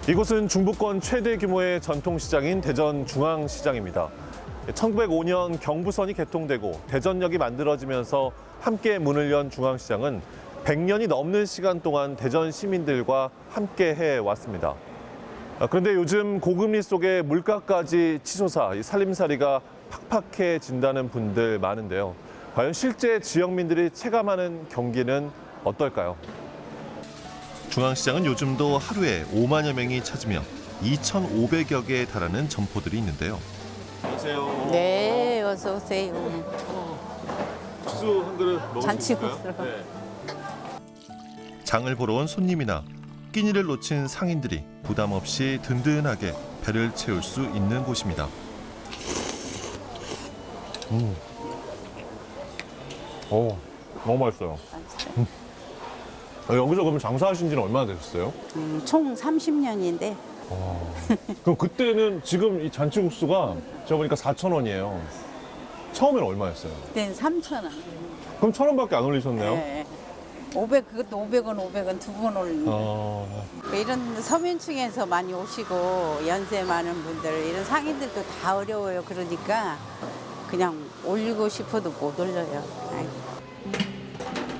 이곳은 중부권 최대 규모의 전통시장인 대전중앙시장입니다. 1905년 경부선이 개통되고 대전역이 만들어지면서 함께 문을 연 중앙시장은 100년이 넘는 시간 동안 대전 시민들과 함께 해왔습니다. 그런데 요즘 고금리 속에 물가까지 치솟아 살림살이가 팍팍해진다는 분들 많은데요. 과연 실제 지역민들이 체감하는 경기는 어떨까요? 중앙시장은 요즘도 하루에 5만여 명이 찾으며 2,500여 개에 달하는 점포들이 있는데요. 안녕하세요. 네, 어서 오세요. 국수 한 그릇 먹을 잔치국수. 수 있을까요? 네. 장을 보러 온 손님이나 끼니를 놓친 상인들이 부담 없이 든든하게 배를 채울 수 있는 곳입니다. 오, 너무 맛있어요. 여기서 그러면 장사하신 지는 얼마나 되셨어요? 총 30년인데 그럼 그때는 지금 이 잔치국수가 제가 보니까 4,000원이에요. 처음에는 얼마였어요? 그때는 3,000원. 그럼 1,000원밖에 안 올리셨네요? 네. 500, 그것도 500원 두 번 올리는. 이런 서민층에서 많이 오시고 연세 많은 분들, 이런 상인들도 다 어려워요. 그러니까 그냥 올리고 싶어도 못 올려요.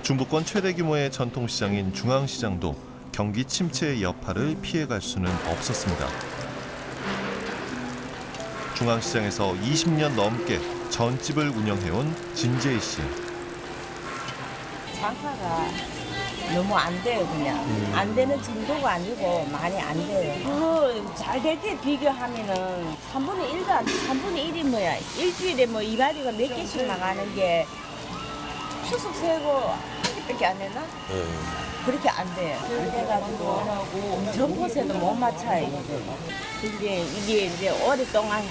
중부권 최대 규모의 전통시장인 중앙시장도 경기 침체의 여파를 피해갈 수는 없었습니다. 중앙시장에서 20년 넘게 전집을 운영해온 진재희 씨. 장사가 너무 안 돼요, 그냥. 안 되는 정도가 아니고 많이 안 돼요. 그거 잘 될 때 비교하면은 3분의 1도 안 돼. 3분의 1이 뭐야. 일주일에 뭐 이마리가 몇 개씩 나가는 게 추석 세고 한 개밖에 안 되나? 그렇게 안 돼요. 그래가지고 점포세도 못 맞춰요. 근데 이게 이제 오랫동안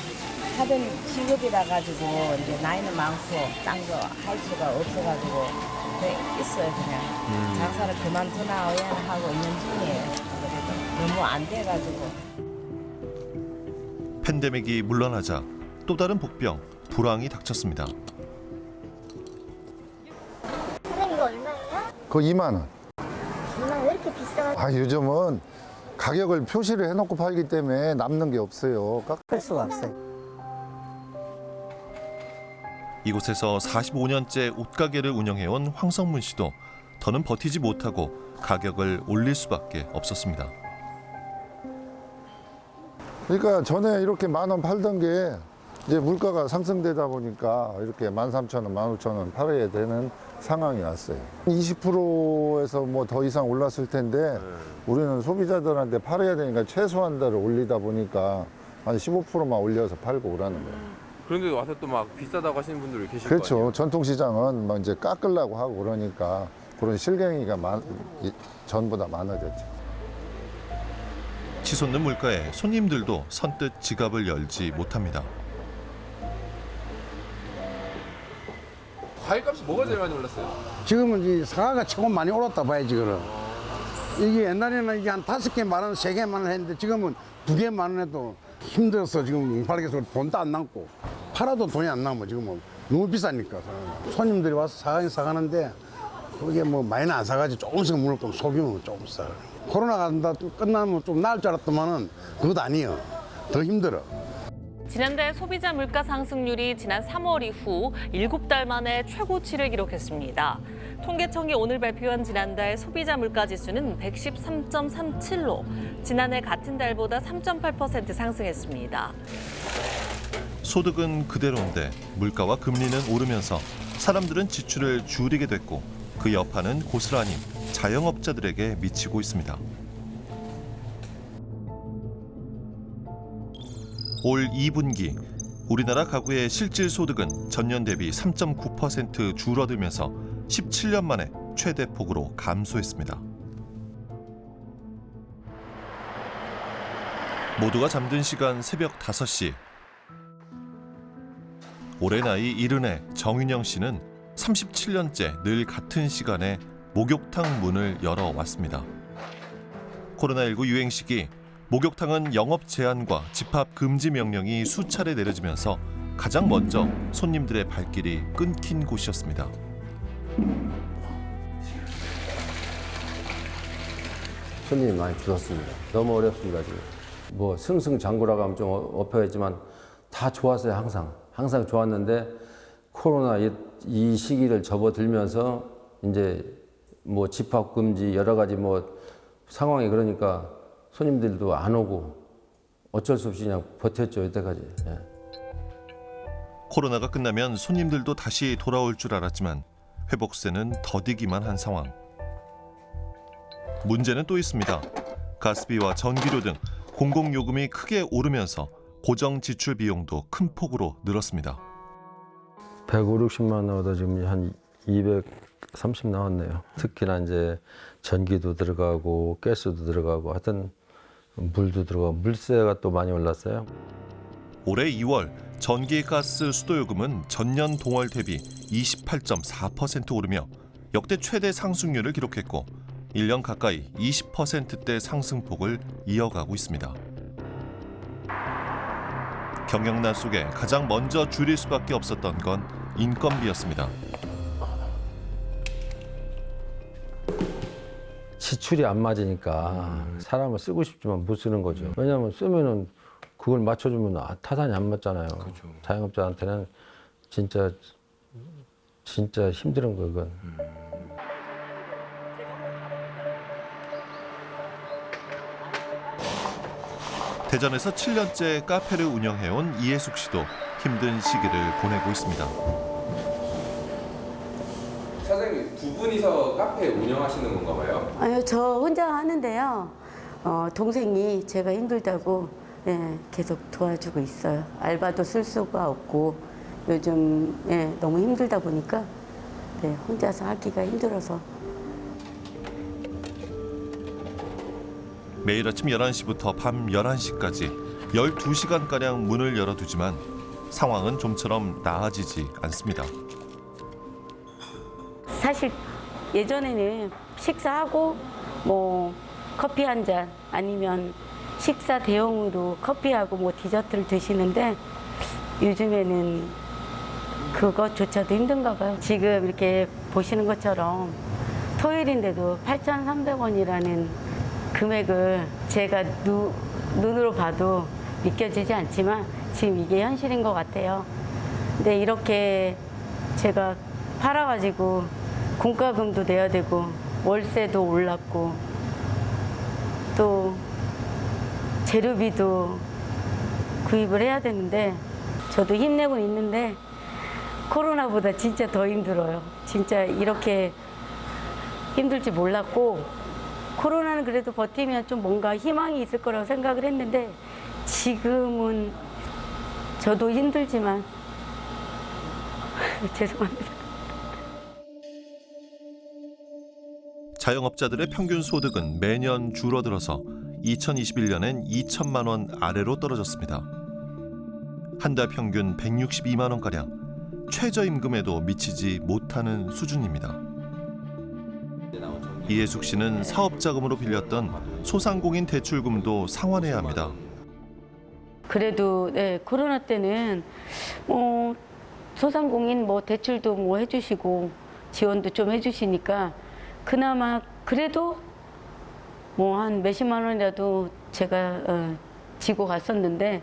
하던 직업이라 가지고 이제 나이는 많고 딴 거 할 수가 없어가지고 있어요 그냥. 장사를 그만두나 하고 있는 중이에요. 그래도 너무 안 돼가지고. 팬데믹이 물러나자 또 다른 복병, 불황이 닥쳤습니다. 선생님 이거 얼마예요? 그거 2만 원. 2만 원 왜 이렇게 비싸가지고? 요즘은 가격을 표시를 해놓고 팔기 때문에 남는 게 없어요. 할 수가 없어요. 이곳에서 45년째 옷가게를 운영해온 황성문 씨도 더는 버티지 못하고 가격을 올릴 수밖에 없었습니다. 그러니까 전에 이렇게 10,000원 팔던 게 이제 물가가 상승되다 보니까 이렇게 13,000원, 15,000원 팔아야 되는 상황이 왔어요. 20%에서 뭐 더 이상 올랐을 텐데 우리는 소비자들한테 팔아야 되니까 최소한 대로 올리다 보니까 한 15%만 올려서 팔고 오라는 거예요. 그런데 와서 또 막 비싸다고 하시는 분들이 계실 거 그렇죠. 아니에요? 전통시장은 막 이제 깎으려고 하고 그러니까 그런 실갱이가 전보다 많아졌죠. 치솟는 물가에 손님들도 선뜻 지갑을 열지 못합니다. 과일값이 뭐가 제일 많이 올랐어요? 지금은 이 사과가 최고 많이 올랐다 봐야지, 그럼. 이게 옛날에는 이게 한 5개 10,000원, 3개 10,000원 했는데 지금은 2개 10,000원 해도 힘들어서 지금 인파르게 돈도 안 남고 팔아도 돈이 안 남아. 지금은 너무 비싸니까. 손님들이 와서 사가는데 그게 뭐 많이는 안 사가지. 조금씩 물을 거면 소비면 조금 싸. 코로나가 끝나면 좀 나을 줄 알았더만은 그것도 아니에요. 더 힘들어. 지난달 소비자 물가 상승률이 지난 3월 이후 7달 만에 최고치를 기록했습니다. 통계청이 오늘 발표한 지난달 소비자 물가 지수는 113.37로 지난해 같은 달보다 3.8% 상승했습니다. 소득은 그대로인데 물가와 금리는 오르면서 사람들은 지출을 줄이게 됐고 그 여파는 고스란히 자영업자들에게 미치고 있습니다. 올 2분기 우리나라 가구의 실질 소득은 전년 대비 3.9% 줄어들면서 17년 만에 최대 폭으로 감소했습니다. 모두가 잠든 시간 새벽 5시. 올해 나이 70의 정윤영 씨는 37년째 늘 같은 시간에 목욕탕 문을 열어왔습니다. 코로나19 유행 시기 목욕탕은 영업 제한과 집합 금지 명령이 수차례 내려지면서 가장 먼저 손님들의 발길이 끊긴 곳이었습니다. 손님이 많이 줄었습니다. 너무 어렵습니다, 지금. 뭐 승승장구라고 하면 좀 어폐했지만 다 좋았어요, 항상. 항상 좋았는데 코로나 이 시기를 접어들면서 이제 뭐 집합 금지 여러 가지 뭐 상황이 그러니까 손님들도 안 오고 어쩔 수 없이 그냥 버텼죠, 이때까지. 예. 코로나가 끝나면 손님들도 다시 돌아올 줄 알았지만 회복세는 더디기만 한 상황. 문제는 또 있습니다. 가스비와 전기료 등 공공요금이 크게 오르면서 고정 지출 비용도 큰 폭으로 늘었습니다. 150, 60만 나오다 지금 한 230 나왔네요. 특히나 이제 전기도 들어가고 가스도 들어가고 하여튼 물도 들어가고 물세가 또 많이 올랐어요. 올해 2월 전기, 가스, 수도요금은 전년 동월 대비 28.4% 오르며 역대 최대 상승률을 기록했고 1년 가까이 20%대 상승폭을 이어가고 있습니다. 경영난 속에 가장 먼저 줄일 수밖에 없었던 건 인건비였습니다. 지출이 안 맞으니까 사람을 쓰고 싶지만 못 쓰는 거죠. 왜냐하면 쓰면은 그걸 맞춰주면 타산이 안 맞잖아요. 그렇죠. 자영업자한테는 진짜 힘든 거 그건. 대전에서 7년째 카페를 운영해온 이혜숙 씨도 힘든 시기를 보내고 있습니다. 사장님 두 분이서 카페 운영하시는 건가 봐요? 아니요, 저 혼자 하는데요. 동생이 제가 힘들다고 계속 도와주고 있어요. 알바도 쓸 수가 없고 요즘 너무 힘들다 보니까 혼자서 하기가 힘들어서. 매일 아침 11시부터 밤 11시까지 12시간가량 문을 열어두지만 상황은 좀처럼 나아지지 않습니다. 사실 예전에는 식사하고 뭐 커피 한 잔 아니면 식사 대용으로 커피하고 뭐 디저트를 드시는데 요즘에는 그것조차도 힘든가 봐요. 지금 이렇게 보시는 것처럼 토요일인데도 8,300원이라는 금액을 제가 눈으로 봐도 믿겨지지 않지만 지금 이게 현실인 것 같아요. 근데 이렇게 제가 팔아가지고 공과금도 내야 되고 월세도 올랐고 또 재료비도 구입을 해야 되는데 저도 힘내고 있는데 코로나보다 진짜 더 힘들어요. 진짜 이렇게 힘들지 몰랐고 코로나는 그래도 버티면 좀 뭔가 희망이 있을 거라고 생각을 했는데 지금은 저도 힘들지만 죄송합니다. 자영업자들의 평균 소득은 매년 줄어들어서 2021년엔 2천만 원 아래로 떨어졌습니다. 한 달 평균 162만 원가량, 최저임금에도 미치지 못하는 수준입니다. 이혜숙 씨는 사업자금으로 빌렸던 소상공인 대출금도 상환해야 합니다. 그래도 코로나 때는 소상공인 뭐 대출도 뭐 해주시고 지원도 좀 해주시니까 그나마 그래도 뭐 한 몇십만 원이라도 제가 지고 갔었는데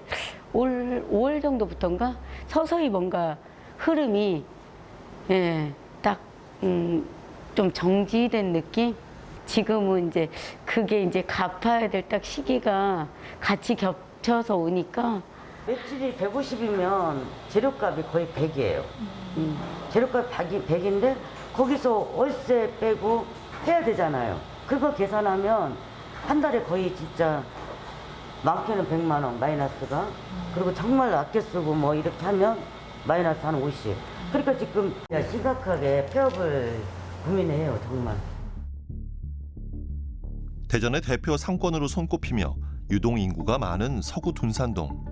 올 5월 정도부터인가 서서히 뭔가 흐름이 딱 좀 정지된 느낌? 지금은 이제 그게 이제 갚아야 될 딱 시기가 같이 겹쳐서 오니까 매출이 150이면 재료값이 거의 100이에요. 재료값 100인데 거기서 월세 빼고 해야 되잖아요. 그거 계산하면 한 달에 거의 진짜 많게는 100만 원 마이너스가. 그리고 정말 아껴 쓰고 뭐 이렇게 하면 마이너스 한 50. 그러니까 지금 심각하게 폐업을 고민해요, 정말. 대전의 대표 상권으로 손꼽히며 유동 인구가 많은 서구 둔산동.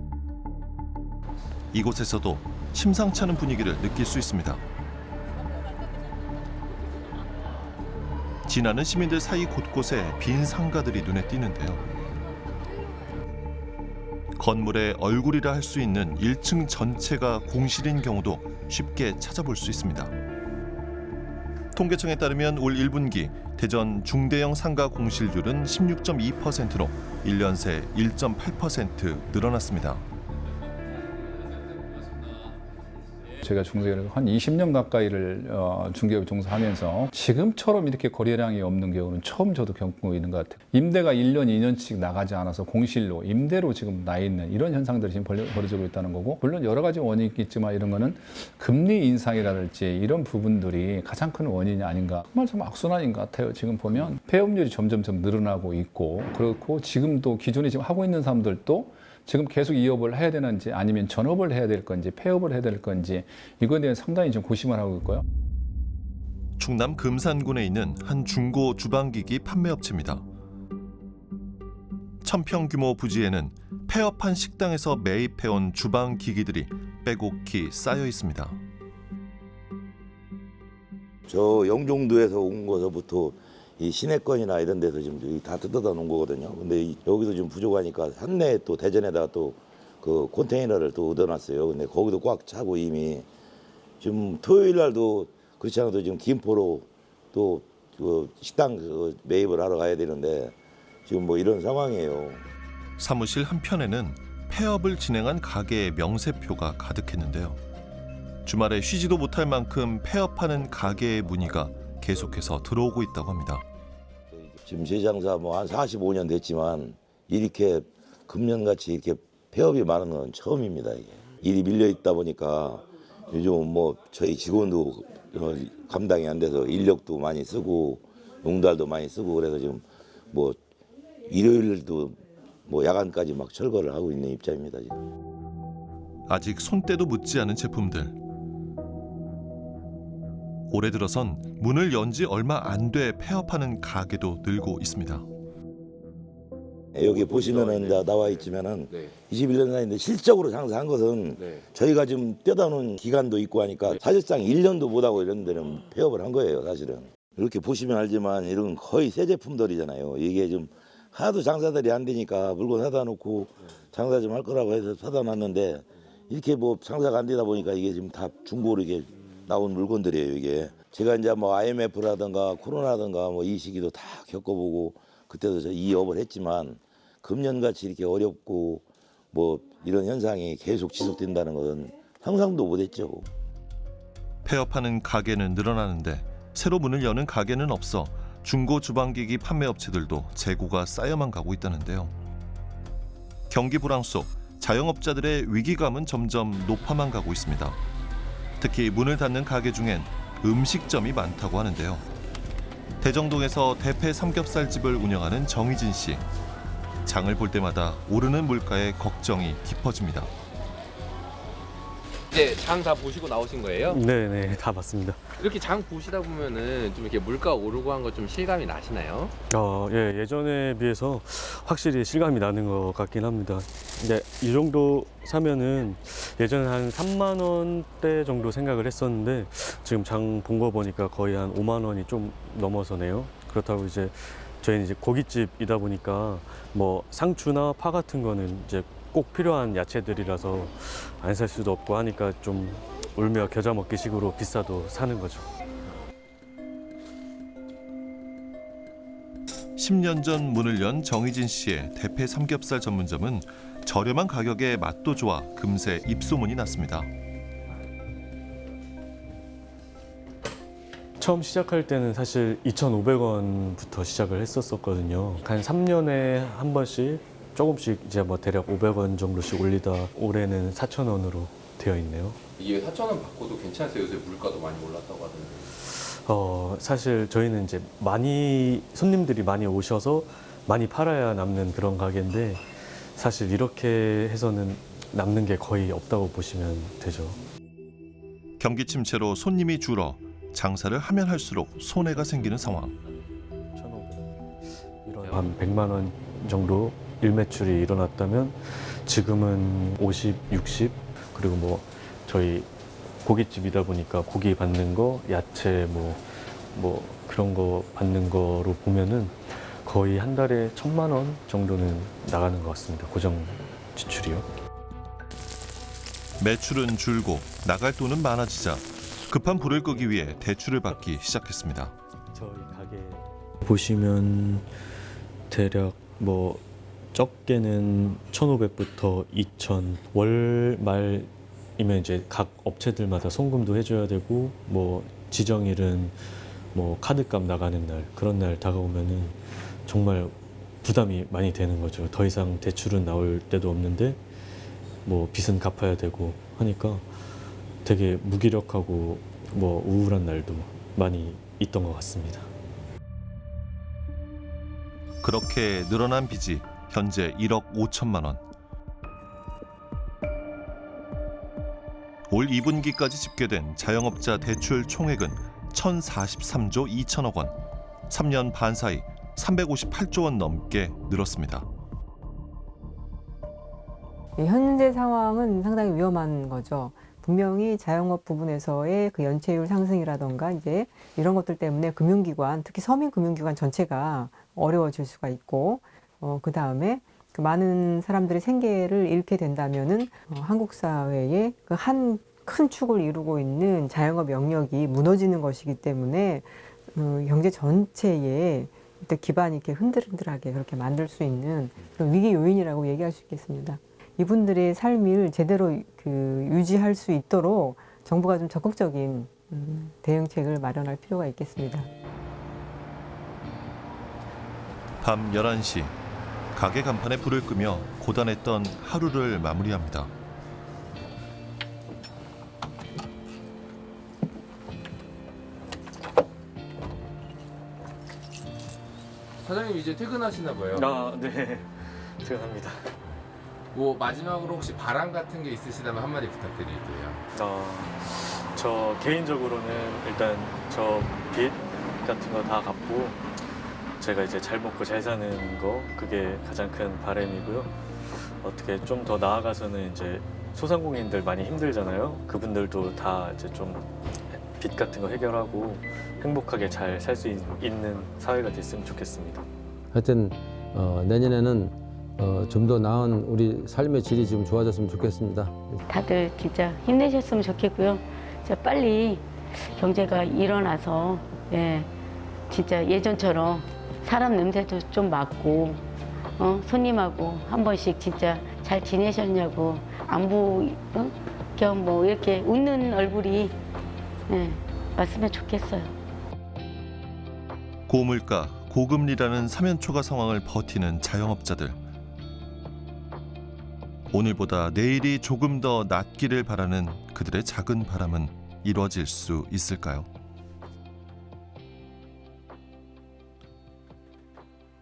이곳에서도 심상치 않은 분위기를 느낄 수 있습니다. 지나는 시민들 사이 곳곳에 빈 상가들이 눈에 띄는데요. 건물의 얼굴이라 할 수 있는 1층 전체가 공실인 경우도 쉽게 찾아볼 수 있습니다. 통계청에 따르면 올 1분기 대전 중대형 상가 공실률은 16.2%로 1년 새 1.8% 늘어났습니다. 제가 중개를 한 20년 가까이를 중개업 종사하면서 지금처럼 이렇게 거래량이 없는 경우는 처음 저도 겪고 있는 것 같아요. 임대가 1년, 2년씩 나가지 않아서 공실로, 임대로 지금 나 있는 이런 현상들이 지금 벌어지고 있다는 거고, 물론 여러 가지 원인이 있겠지만 이런 거는 금리 인상이라든지 이런 부분들이 가장 큰 원인이 아닌가. 정말 좀 악순환인 것 같아요. 지금 보면 폐업률이 점점점 늘어나고 있고, 그렇고 지금도 기존에 지금 하고 있는 사람들도 지금 계속 이업을 해야 되는지 아니면 전업을 해야 될 건지 폐업을 해야 될 건지 이거에 대해 상당히 좀 고심을 하고 있고요. 충남 금산군에 있는 한 중고 주방기기 판매업체입니다. 1000평 규모 부지에는 폐업한 식당에서 매입해온 주방기기들이 빼곡히 쌓여 있습니다. 저 영종도에서 온 거서부터 이 시내권이나 이런 데서 지금 다 뜯어다 놓은 거거든요. 근데 여기서 좀 부족하니까 산내 또 대전에다가 또 그 컨테이너를 또 얻어놨어요. 근데 거기도 꽉 차고 이미 지금 토요일 날도 그렇지 않아도 지금 김포로 또 그 식당 매입을 하러 가야 되는데 지금 뭐 이런 상황이에요. 사무실 한편에는 폐업을 진행한 가게의 명세표가 가득했는데요. 주말에 쉬지도 못할 만큼 폐업하는 가게의 문의가 계속해서 들어오고 있다고 합니다. 지금 제 장사 뭐 한 45년 됐지만 이렇게 금년같이 이렇게 폐업이 많은 건 처음입니다. 이게. 일이 밀려 있다 보니까 요즘 뭐 저희 직원도 감당이 안 돼서 인력도 많이 쓰고 용달도 많이 쓰고 그래서 지금 뭐 일요일도 뭐 야간까지 막 철거를 하고 있는 입장입니다. 지금. 아직 손때도 묻지 않은 제품들. 올해 들어선 문을 연 지 얼마 안 돼 폐업하는 가게도 늘고 있습니다. 여기 보시면은 이제 나와 있지만은 21년 사이인데 실적으로 장사한 것은 저희가 지금 떼다놓은 기간도 있고 하니까 사실상 1년도 못하고 이런 데는 폐업을 한 거예요, 사실은. 이렇게 보시면 알지만 이런 거의 새 제품들이잖아요. 이게 좀 하도 장사들이 안 되니까 물건 사다 놓고 장사 좀 할 거라고 해서 사다 놨는데 이렇게 뭐 장사가 안 되다 보니까 이게 지금 다 중고로 이게 나온 물건들이에요, 이게. 제가 이제 뭐 IMF라든가 코로나라든가 뭐 이 시기도 다 겪어보고 그때도 저 이업을 했지만 금년같이 이렇게 어렵고 뭐 이런 현상이 계속 지속된다는 것은 상상도 못했죠. 폐업하는 가게는 늘어나는데 새로 문을 여는 가게는 없어 중고 주방기기 판매업체들도 재고가 쌓여만 가고 있다는데요. 경기 불황 속 자영업자들의 위기감은 점점 높아만 가고 있습니다. 특히 문을 닫는 가게 중엔 음식점이 많다고 하는데요. 대정동에서 대패 삼겹살집을 운영하는 정희진 씨. 장을 볼 때마다 오르는 물가에 걱정이 깊어집니다. 이제 장 다 보시고 나오신 거예요? 네네, 다 봤습니다. 이렇게 장 보시다 보면은 좀 이렇게 물가 오르고 한 거 좀 실감이 나시나요? 예, 예전에 비해서 확실히 실감이 나는 것 같긴 합니다. 근데 이 정도 사면은 예전에 한 3만 원대 정도 생각을 했었는데 지금 장 본 거 보니까 거의 한 5만 원이 좀 넘어서네요. 그렇다고 이제 저희는 이제 고깃집이다 보니까 뭐 상추나 파 같은 거는 이제 꼭 필요한 야채들이라서 안 살 수도 없고 하니까 좀 울며 겨자 먹기 식으로 비싸도 사는 거죠. 10년 전 문을 연 정희진 씨의 대패 삼겹살 전문점은 저렴한 가격에 맛도 좋아 금세 입소문이 났습니다. 처음 시작할 때는 사실 2,500원부터 시작을 했었거든요. 한 3년에 한 번씩 조금씩 이제 뭐 대략 500원 정도씩 올리다 올해는 4,000원으로 되어 있네요. 이게 4,000원 받고도 괜찮으세요? 요새 물가도 많이 올랐다고 하던데. 사실 저희는 이제 손님들이 많이 오셔서 많이 팔아야 남는 그런 가게인데 사실 이렇게 해서는 남는 게 거의 없다고 보시면 되죠. 경기 침체로 손님이 줄어 장사를 하면 할수록 손해가 생기는 상황. 한 100만 원 정도 일매출이 일어났다면 지금은 50, 60 그리고 뭐 저희 고깃집이다 보니까 고기 받는 거, 야채 뭐 그런 거 받는 거로 보면은 거의 한 달에 1,000만 원 정도는 나가는 것 같습니다. 고정 지출이요. 매출은 줄고 나갈 돈은 많아지자 급한 불을 끄기 위해 대출을 받기 시작했습니다. 저희 가게 보시면 대략 뭐 적게는 1,500부터 2,000, 월 말이면 이제 각 업체들마다 송금도 해줘야 되고 뭐 지정일은 뭐 카드값 나가는 날 그런 날 다가오면은 정말 부담이 많이 되는 거죠. 더 이상 대출은 나올 데도 없는데 뭐 빚은 갚아야 되고 하니까 되게 무기력하고 뭐 우울한 날도 많이 있던 것 같습니다. 그렇게 늘어난 빚이 현재 1억 5천만 원. 올 2분기까지 집계된 자영업자 대출 총액은 1,043조 2천억 원. 3년 반 사이 358조 원 넘게 늘었습니다. 현재 상황은 상당히 위험한 거죠. 분명히 자영업 부분에서의 그 연체율 상승이라던가 이제 이런 것들 때문에 금융기관, 특히 서민 금융기관 전체가 어려워질 수가 있고, 그 다음에 그 많은 사람들이 생계를 잃게 된다면은 한국 사회의 그 한 큰 축을 이루고 있는 자영업 영역이 무너지는 것이기 때문에 경제 전체에 기반이 이렇게 흔들흔들하게 그렇게 만들 수 있는 그런 위기 요인이라고 얘기할 수 있겠습니다. 이분들의 삶을 제대로 유지할 수 있도록 정부가 좀 적극적인 대응책을 마련할 필요가 있겠습니다. 밤 11시 가게 간판에 불을 끄며 고단했던 하루를 마무리합니다. 사장님 이제 퇴근하시나 봐요. 네. 퇴근합니다. 뭐 마지막으로 혹시 바람 같은 게 있으시다면 한마디 부탁드릴게요. 저 개인적으로는 일단 저 빚 같은 거 다 갚고 제가 이제 잘 먹고 잘 사는 거 그게 가장 큰 바람이고요. 어떻게 좀 더 나아가서는 이제 소상공인들 많이 힘들잖아요. 그분들도 다 이제 좀 빚 같은 거 해결하고 행복하게 잘 살 수 있는 사회가 됐으면 좋겠습니다. 하여튼 내년에는 좀 더 나은 우리 삶의 질이 좀 좋아졌으면 좋겠습니다. 다들 진짜 힘내셨으면 좋겠고요. 진짜 빨리 경제가 일어나서 진짜 예전처럼 사람 냄새도 좀 맡고 손님하고 한 번씩 진짜 잘 지내셨냐고 안부 겸 뭐 이렇게 웃는 얼굴이 왔으면 좋겠어요. 고물가, 고금리라는 3연 초과 상황을 버티는 자영업자들. 오늘보다 내일이 조금 더 낫기를 바라는 그들의 작은 바람은 이루어질 수 있을까요?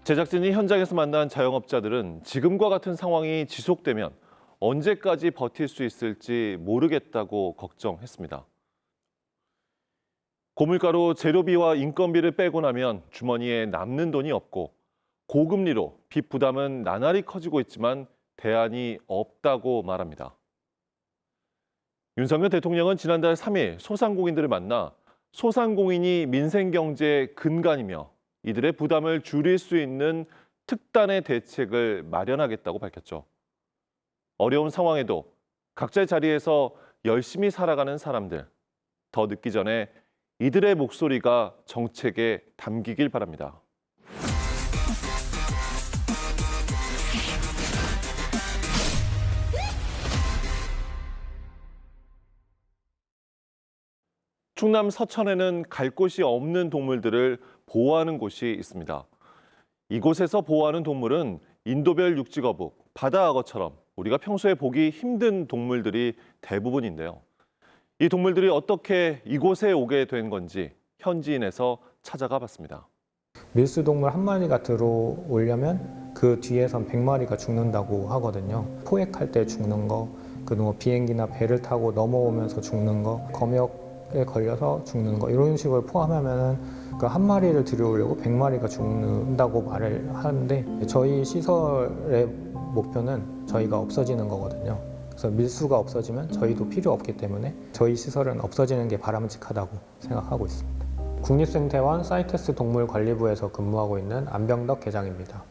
제작진이 현장에서 만난 자영업자들은 지금과 같은 상황이 지속되면 언제까지 버틸 수 있을지 모르겠다고 걱정했습니다. 고물가로 재료비와 인건비를 빼고 나면 주머니에 남는 돈이 없고 고금리로 빚 부담은 나날이 커지고 있지만 대안이 없다고 말합니다. 윤석열 대통령은 지난달 3일 소상공인들을 만나 소상공인이 민생경제의 근간이며 이들의 부담을 줄일 수 있는 특단의 대책을 마련하겠다고 밝혔죠. 어려운 상황에도 각자의 자리에서 열심히 살아가는 사람들, 더 늦기 전에 이들의 목소리가 정책에 담기길 바랍니다. 충남 서천에는 갈 곳이 없는 동물들을 보호하는 곳이 있습니다. 이곳에서 보호하는 동물은 인도별 육지거북, 바다악어처럼 우리가 평소에 보기 힘든 동물들이 대부분인데요. 이 동물들이 어떻게 이곳에 오게 된 건지 현지인에서 찾아가 봤습니다. 밀수동물 한 마리가 들어오려면 그 뒤에선 100마리가 죽는다고 하거든요. 포획할 때 죽는 거, 그리고 비행기나 배를 타고 넘어오면서 죽는 거, 검역에 걸려서 죽는 거 이런 식을 포함하면은 그 한 마리를 들여오려고 100마리가 죽는다고 말을 하는데 저희 시설의 목표는 저희가 없어지는 거거든요. 그래서 밀수가 없어지면 저희도 필요 없기 때문에 저희 시설은 없어지는 게 바람직하다고 생각하고 있습니다. 국립생태원 사이테스 동물관리부에서 근무하고 있는 안병덕 계장입니다.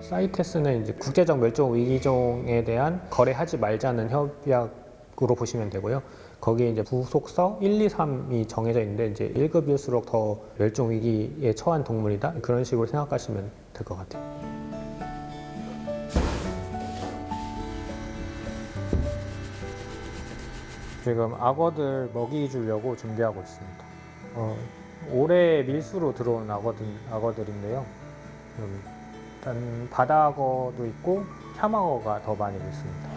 사이테스는 이제 국제적 멸종 위기종에 대한 거래하지 말자는 협약으로 보시면 되고요. 거기에 이제 부속서 1, 2, 3이 정해져 있는데 이제 1급일수록 더 멸종 위기에 처한 동물이다. 그런 식으로 생각하시면 될 것 같아요. 지금 악어들 먹이 주려고 준비하고 있습니다. 올해 밀수로 들어온 악어들인데요. 일단 바다악어도 있고 참악어가 더 많이 있습니다.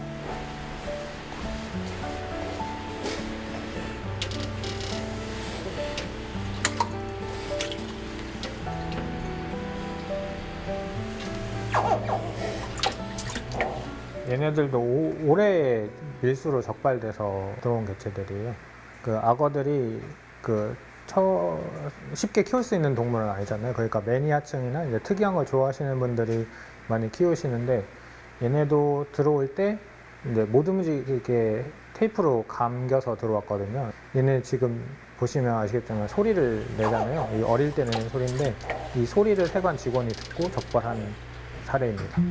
얘네들도 올해 밀수로 적발돼서 들어온 개체들이에요. 그 악어들이 쉽게 키울 수 있는 동물은 아니잖아요. 그러니까 매니아층이나 이제 특이한 걸 좋아하시는 분들이 많이 키우시는데 얘네도 들어올 때 이제 못 움직이게 테이프로 감겨서 들어왔거든요. 얘네 지금 보시면 아시겠지만 소리를 내잖아요. 이 어릴 때 내는 소리인데 이 소리를 세관 직원이 듣고 적발한 사례입니다.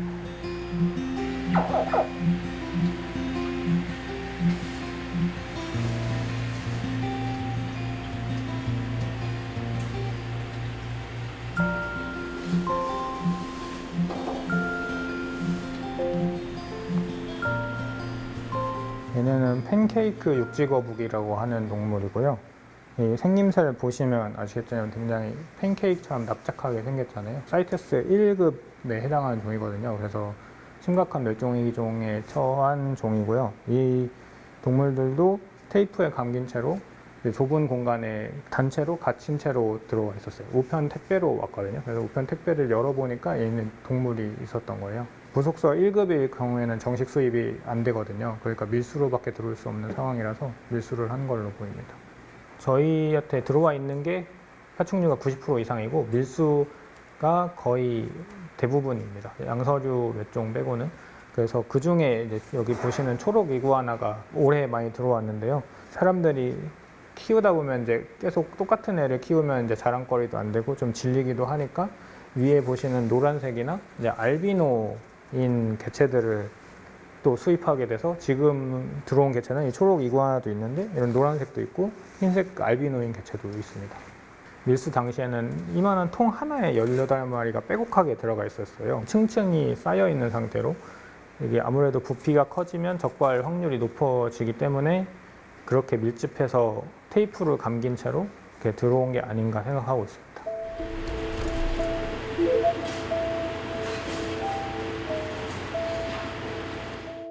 얘네는 팬케이크 육지거북이라고 하는 동물이고요. 이 생김새를 보시면 아시겠지만 굉장히 팬케이크처럼 납작하게 생겼잖아요. 사이테스 1급에 해당하는 종이거든요. 그래서 심각한 멸종위기종에 처한 종이고요. 이 동물들도 테이프에 감긴 채로 좁은 공간에 단체로 갇힌 채로 들어와 있었어요. 우편 택배로 왔거든요. 그래서 우편 택배를 열어보니까 얘는 동물이 있었던 거예요. 부속서 1급일 경우에는 정식 수입이 안 되거든요. 그러니까 밀수로밖에 들어올 수 없는 상황이라서 밀수를 한 걸로 보입니다. 저희한테 들어와 있는 게 파충류가 90% 이상이고 밀수가 거의 대부분입니다. 양서류 몇 종 빼고는. 그래서 그 중에 이제 여기 보시는 초록 이구아나가 올해 많이 들어왔는데요. 사람들이 키우다 보면 이제 계속 똑같은 애를 키우면 이제 자랑거리도 안 되고 좀 질리기도 하니까 위에 보시는 노란색이나 이제 알비노인 개체들을 또 수입하게 돼서 지금 들어온 개체는 이 초록 이구아나도 있는데 이런 노란색도 있고 흰색 알비노인 개체도 있습니다. 밀수 당시에는 이만한 통 하나에 18마리가 빼곡하게 들어가 있었어요. 층층이 쌓여 있는 상태로 이게 아무래도 부피가 커지면 적발 확률이 높아지기 때문에 그렇게 밀집해서 테이프를 감긴 채로 이렇게 들어온 게 아닌가 생각하고 있습니다.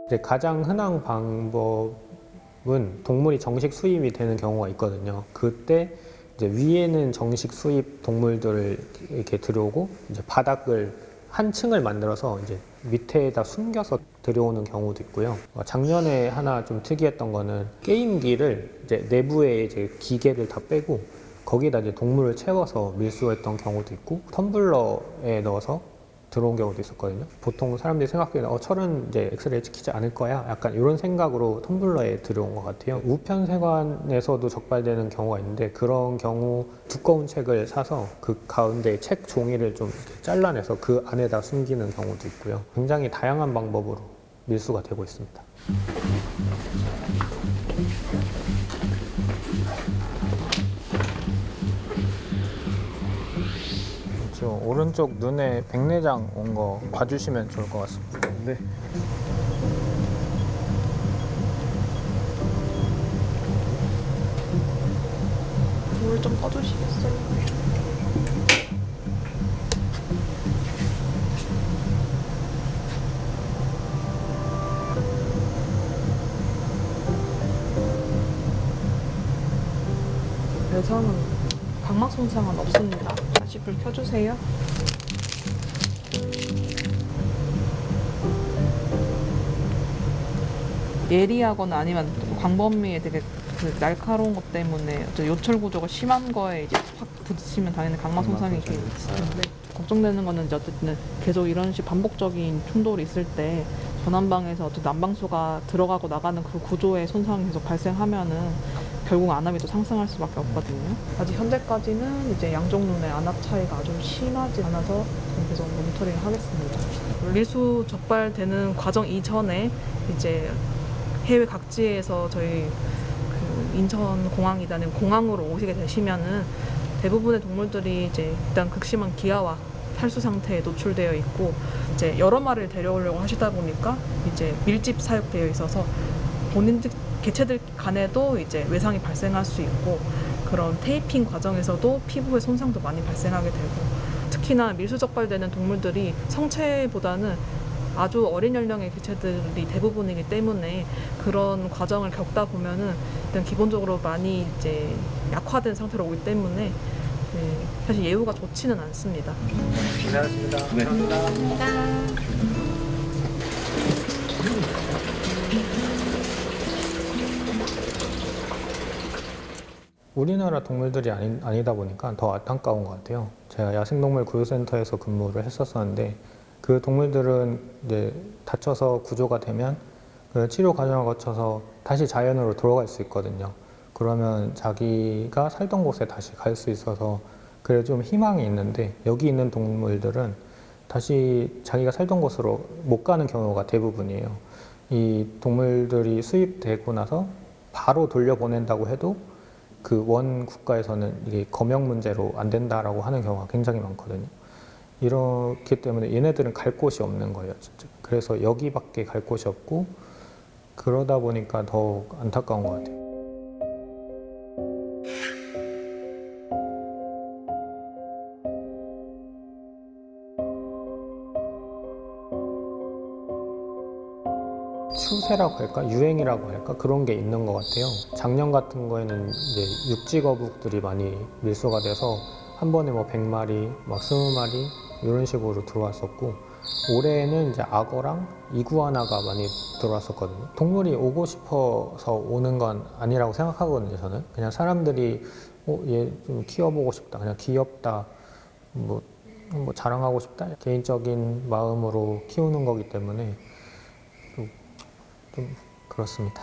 이제 가장 흔한 방법은 동물이 정식 수입이 되는 경우가 있거든요. 그때 이제 위에는 정식 수입 동물들을 이렇게 들여오고 이제 바닥을 한 층을 만들어서 이제 밑에다 숨겨서 들여오는 경우도 있고요. 작년에 하나 좀 특이했던 거는 게임기를 이제 내부에 이제 기계를 다 빼고 거기다 이제 동물을 채워서 밀수했던 경우도 있고 텀블러에 넣어서 들어온 경우도 있었거든요. 보통 사람들이 생각하기에는 철은 이제 엑스레이 찍히지 않을 거야. 약간 이런 생각으로 텀블러에 들어온 것 같아요. 우편세관에서도 적발되는 경우가 있는데 그런 경우 두꺼운 책을 사서 그 가운데 책 종이를 좀 이렇게 잘라내서 그 안에다 숨기는 경우도 있고요. 굉장히 다양한 방법으로 밀수가 되고 있습니다. 지금 오른쪽 눈에 백내장 온 거 봐주시면 좋을 것 같습니다. 네. 물 좀 꺼주시겠어요? 그래서는 각막 손상은 없습니다. 다시 불 켜주세요. 예리하거나 아니면 광범위에 되게 그 날카로운 것 때문에 어떤 요철 구조가 심한 거에 이제 확 부딪히면 당연히 각막 손상이 있을 텐데 걱정되는 거는 이제 어쨌든 계속 이런 식 반복적인 충돌이 있을 때 전완방에서 어떤 난방수가 들어가고 나가는 그 구조의 손상이 계속 발생하면은 결국 안압이 또 상승할 수밖에 없거든요. 아직 현재까지는 이제 양쪽 눈의 안압 차이가 아주 심하지 않아서 계속 모니터 모니터링 하겠습니다. 밀수 적발되는 과정 이전에 이제 해외 각지에서 저희 그 인천공항이라는 공항으로 오시게 되시면은 대부분의 동물들이 이제 일단 극심한 기아와 탈수 상태에 노출되어 있고 이제 여러 마리를 데려오려고 하시다 보니까 이제 밀집 사육되어 있어서 본인들 개체들 간에도 이제 외상이 발생할 수 있고 그런 테이핑 과정에서도 피부에 손상도 많이 발생하게 되고 특히나 밀수 적발되는 동물들이 성체보다는 아주 어린 연령의 개체들이 대부분이기 때문에 그런 과정을 겪다 보면은 일단 기본적으로 많이 이제 약화된 상태로 오기 때문에 사실 예후가 좋지는 않습니다. 고생하셨습니다. 감사합니다. 우리나라 동물들이 아니다 보니까 더 안타까운 것 같아요. 제가 야생동물 구조센터에서 근무를 했었었는데 그 동물들은 이제 다쳐서 구조가 되면 그 치료 과정을 거쳐서 다시 자연으로 돌아갈 수 있거든요. 그러면 자기가 살던 곳에 다시 갈 수 있어서 그래 좀 희망이 있는데 여기 있는 동물들은 다시 자기가 살던 곳으로 못 가는 경우가 대부분이에요. 이 동물들이 수입되고 나서 바로 돌려보낸다고 해도 그 원 국가에서는 이게 검역 문제로 안 된다라고 하는 경우가 굉장히 많거든요. 이렇기 때문에 얘네들은 갈 곳이 없는 거예요, 진짜. 그래서 여기밖에 갈 곳이 없고 그러다 보니까 더 안타까운 것 같아요. 추세라고 할까? 유행이라고 할까? 그런 게 있는 것 같아요. 작년 같은 거에는 이제 육지거북들이 많이 밀수가 돼서 한 번에 뭐 100마리, 막 20마리 이런 식으로 들어왔었고 올해는 이제 악어랑 이구아나가 많이 들어왔었거든요. 동물이 오고 싶어서 오는 건 아니라고 생각하거든요, 저는. 그냥 사람들이 얘 좀 키워보고 싶다, 그냥 귀엽다, 뭐 자랑하고 싶다, 개인적인 마음으로 키우는 거기 때문에 좀 그렇습니다.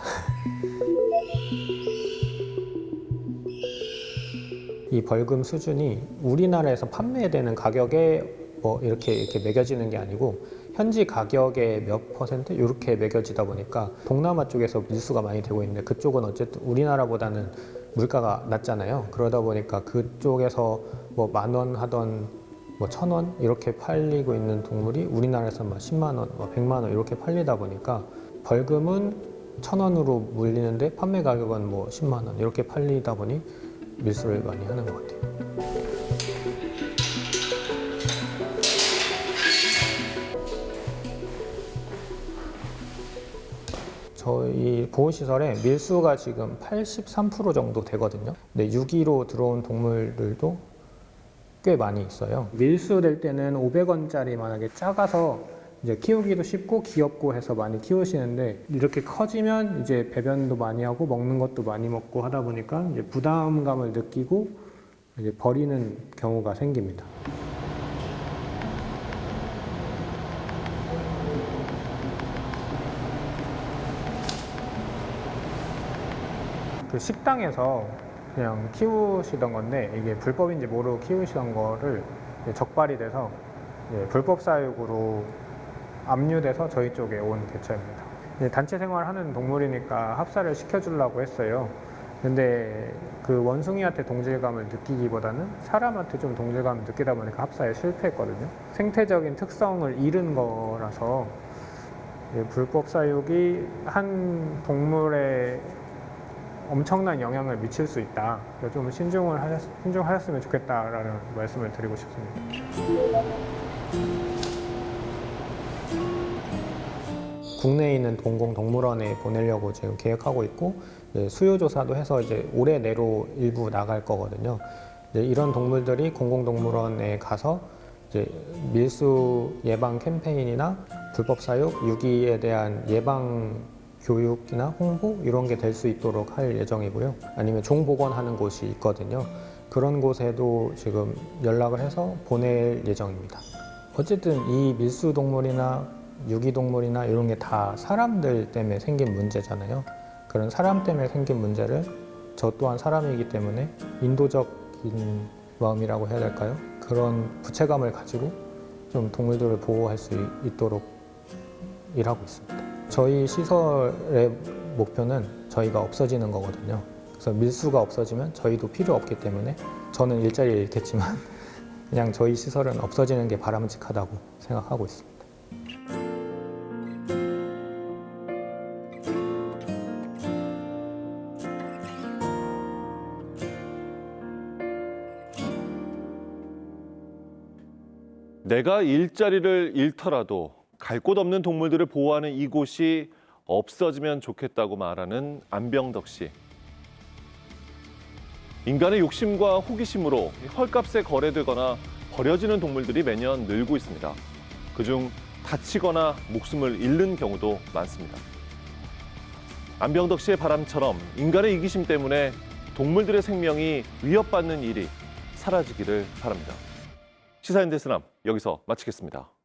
이 벌금 수준이 우리나라에서 판매되는 가격에 뭐 이렇게 매겨지는 게 아니고 현지 가격의 몇 퍼센트 이렇게 매겨지다 보니까 동남아 쪽에서 밀수가 많이 되고 있는데 그쪽은 어쨌든 우리나라보다는 물가가 낮잖아요. 그러다 보니까 그쪽에서 뭐 10,000원 하던 뭐 1,000원 이렇게 팔리고 있는 동물이 우리나라에서 막 10만 원, 100만 원 이렇게 팔리다 보니까 벌금은 1,000원으로 물리는데 판매 가격은 뭐 10만 원 이렇게 팔리다 보니 밀수를 많이 하는 것 같아요. 저희 보호시설에 밀수가 지금 83% 정도 되거든요. 근데 유기로 들어온 동물들도 꽤 많이 있어요. 밀수될 때는 500원짜리 만약에 작아서 이제 키우기도 쉽고 귀엽고 해서 많이 키우시는데 이렇게 커지면 이제 배변도 많이 하고 먹는 것도 많이 먹고 하다 보니까 이제 부담감을 느끼고 이제 버리는 경우가 생깁니다. 그 식당에서 그냥 키우시던 건데 이게 불법인지 모르고 키우시던 거를 적발이 돼서 불법 사육으로 압류돼서 저희 쪽에 온 개체입니다. 단체 생활하는 동물이니까 합사를 시켜주려고 했어요. 근데 그 원숭이한테 동질감을 느끼기보다는 사람한테 좀 동질감을 느끼다 보니까 합사에 실패했거든요. 생태적인 특성을 잃은 거라서 불법 사육이 한 동물에 엄청난 영향을 미칠 수 있다. 좀 신중하셨으면 좋겠다라는 말씀을 드리고 싶습니다. 국내에 있는 공공동물원에 보내려고 지금 계획하고 있고 수요조사도 해서 이제 올해 내로 일부 나갈 거거든요. 이런 동물들이 공공동물원에 가서 이제 밀수 예방 캠페인이나 불법 사육, 유기에 대한 예방 교육이나 홍보 이런 게 될 수 있도록 할 예정이고요. 아니면 종복원하는 곳이 있거든요. 그런 곳에도 지금 연락을 해서 보낼 예정입니다. 어쨌든 이 밀수동물이나 유기동물이나 이런 게 다 사람들 때문에 생긴 문제잖아요. 그런 사람 때문에 생긴 문제를 저 또한 사람이기 때문에 인도적인 마음이라고 해야 될까요? 그런 부채감을 가지고 좀 동물들을 보호할 수 있도록 일하고 있습니다. 저희 시설의 목표는 저희가 없어지는 거거든요. 그래서 밀수가 없어지면 저희도 필요 없기 때문에 저는 일자리를 잃겠지만 그냥 저희 시설은 없어지는 게 바람직하다고 생각하고 있습니다. 내가 일자리를 잃더라도 갈 곳 없는 동물들을 보호하는 이곳이 없어지면 좋겠다고 말하는 안병덕 씨. 인간의 욕심과 호기심으로 헐값에 거래되거나 버려지는 동물들이 매년 늘고 있습니다. 그중 다치거나 목숨을 잃는 경우도 많습니다. 안병덕 씨의 바람처럼 인간의 이기심 때문에 동물들의 생명이 위협받는 일이 사라지기를 바랍니다. 시사인 데스남 여기서 마치겠습니다.